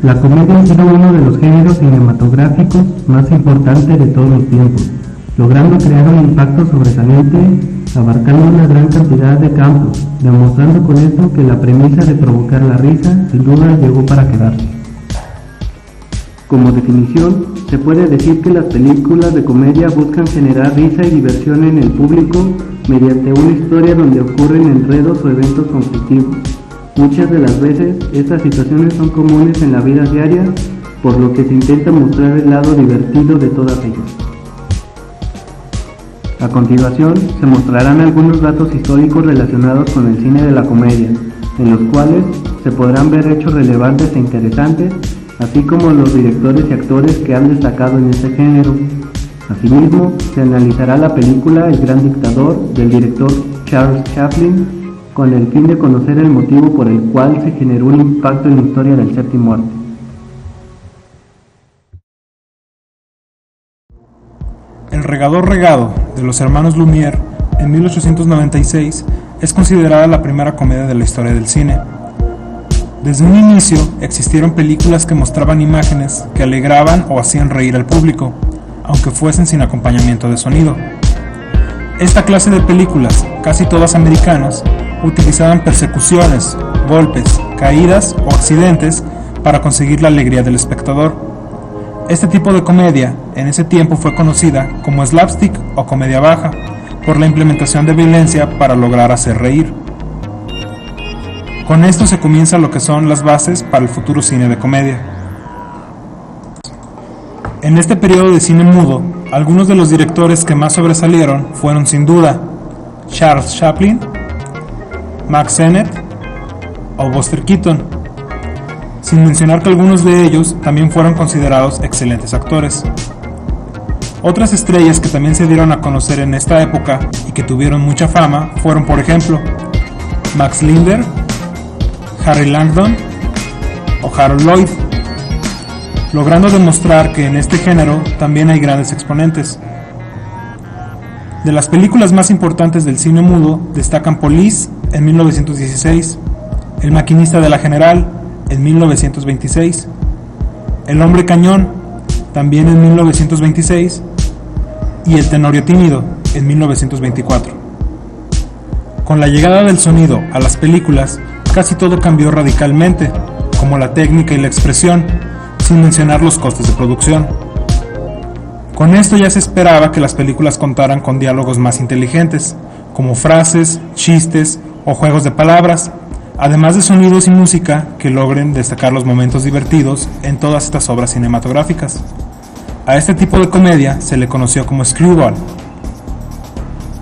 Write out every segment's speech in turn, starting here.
La comedia ha sido uno de los géneros cinematográficos más importantes de todos los tiempos, logrando crear un impacto sobresaliente, abarcando una gran cantidad de campos, demostrando con esto que la premisa de provocar la risa sin duda llegó para quedarse. Como definición, se puede decir que las películas de comedia buscan generar risa y diversión en el público mediante una historia donde ocurren enredos o eventos conflictivos. Muchas de las veces, estas situaciones son comunes en la vida diaria, por lo que se intenta mostrar el lado divertido de todas ellas. A continuación, se mostrarán algunos datos históricos relacionados con el cine de la comedia, en los cuales se podrán ver hechos relevantes e interesantes, así como los directores y actores que han destacado en este género. Asimismo, se analizará la película El Gran Dictador del director Charles Chaplin, con el fin de conocer el motivo por el cual se generó un impacto en la historia del séptimo arte. El regador regado de los hermanos Lumière en 1896 es considerada la primera comedia de la historia del cine. Desde un inicio existieron películas que mostraban imágenes que alegraban o hacían reír al público, aunque fuesen sin acompañamiento de sonido. Esta clase de películas, casi todas americanas, utilizaban persecuciones, golpes, caídas o accidentes para conseguir la alegría del espectador. Este tipo de comedia en ese tiempo fue conocida como slapstick o comedia baja, por la implementación de violencia para lograr hacer reír. Con esto se comienza lo que son las bases para el futuro cine de comedia. En este periodo de cine mudo, algunos de los directores que más sobresalieron fueron sin duda Charles Chaplin, Mack Sennett o Buster Keaton, sin mencionar que algunos de ellos también fueron considerados excelentes actores. Otras estrellas que también se dieron a conocer en esta época y que tuvieron mucha fama fueron, por ejemplo, Max Linder, Harry Langdon o Harold Lloyd, logrando demostrar que en este género también hay grandes exponentes. De las películas más importantes del cine mudo destacan Police en 1916, El maquinista de la General en 1926, El hombre cañón también en 1926 y El tenorio tímido en 1924. Con la llegada del sonido a las películas, casi todo cambió radicalmente, como la técnica y la expresión, sin mencionar los costes de producción. Con esto ya se esperaba que las películas contaran con diálogos más inteligentes, como frases, chistes o juegos de palabras, además de sonidos y música que logren destacar los momentos divertidos en todas estas obras cinematográficas. A este tipo de comedia se le conoció como screwball.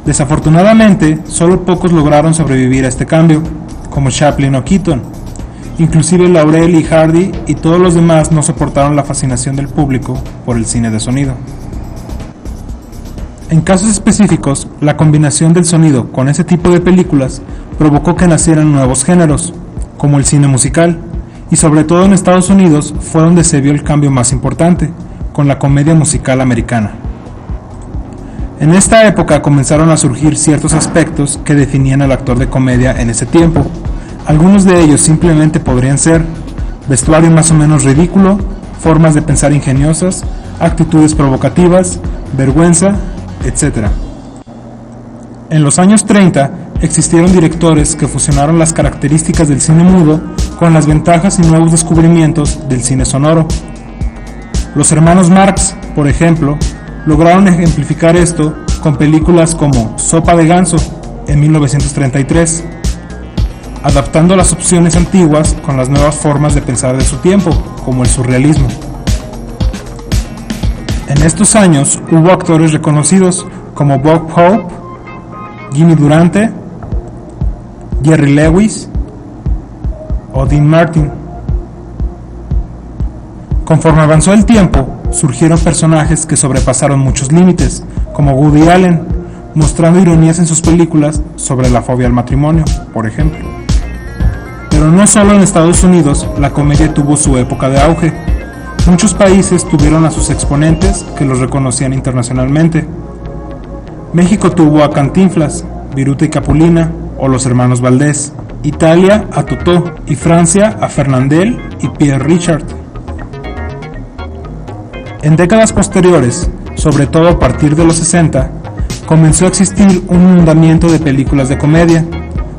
Desafortunadamente, solo pocos lograron sobrevivir a este cambio, como Chaplin o Keaton. Inclusive Laurel y Hardy y todos los demás no soportaron la fascinación del público por el cine de sonido. En casos específicos, la combinación del sonido con ese tipo de películas provocó que nacieran nuevos géneros, como el cine musical, y sobre todo en Estados Unidos fue donde se vio el cambio más importante, con la comedia musical americana. En esta época comenzaron a surgir ciertos aspectos que definían al actor de comedia en ese tiempo. Algunos de ellos simplemente podrían ser vestuario más o menos ridículo, formas de pensar ingeniosas, actitudes provocativas, vergüenza, etc. En los años 30 existieron directores que fusionaron las características del cine mudo con las ventajas y nuevos descubrimientos del cine sonoro. Los hermanos Marx, por ejemplo, lograron ejemplificar esto con películas como Sopa de ganso en 1933, adaptando las opciones antiguas con las nuevas formas de pensar de su tiempo, como el surrealismo. En estos años hubo actores reconocidos como Bob Hope, Jimmy Durante, Jerry Lewis o Dean Martin. Conforme avanzó el tiempo, surgieron personajes que sobrepasaron muchos límites, como Woody Allen, mostrando ironías en sus películas sobre la fobia al matrimonio, por ejemplo. Pero no solo en Estados Unidos la comedia tuvo su época de auge. Muchos países tuvieron a sus exponentes que los reconocían internacionalmente. México tuvo a Cantinflas, Viruta y Capulina o los hermanos Valdés, Italia a Totò y Francia a Fernandel y Pierre Richard. En décadas posteriores, sobre todo a partir de los 60, comenzó a existir un inundamiento de películas de comedia,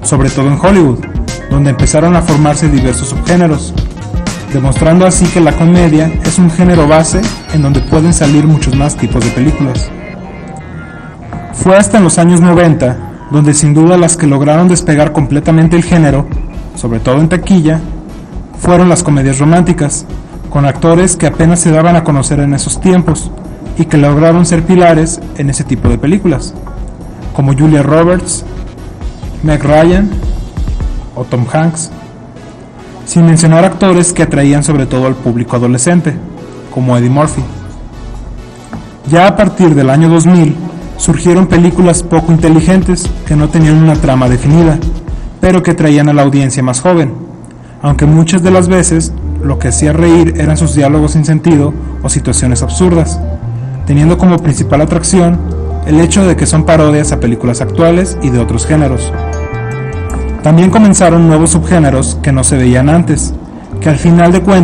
sobre todo en Hollywood, donde empezaron a formarse diversos subgéneros, demostrando así que la comedia es un género base en donde pueden salir muchos más tipos de películas. Fue hasta en los años 90, donde sin duda las que lograron despegar completamente el género, sobre todo en taquilla, fueron las comedias románticas, con actores que apenas se daban a conocer en esos tiempos y que lograron ser pilares en ese tipo de películas, como Julia Roberts, Meg Ryan o Tom Hanks, sin mencionar actores que atraían sobre todo al público adolescente, como Eddie Murphy. Ya a partir del año 2000 surgieron películas poco inteligentes que no tenían una trama definida, pero que atraían a la audiencia más joven, aunque muchas de las veces lo que hacía reír eran sus diálogos sin sentido o situaciones absurdas, teniendo como principal atracción el hecho de que son parodias a películas actuales y de otros géneros. También comenzaron nuevos subgéneros que no se veían antes, que al final de cuentas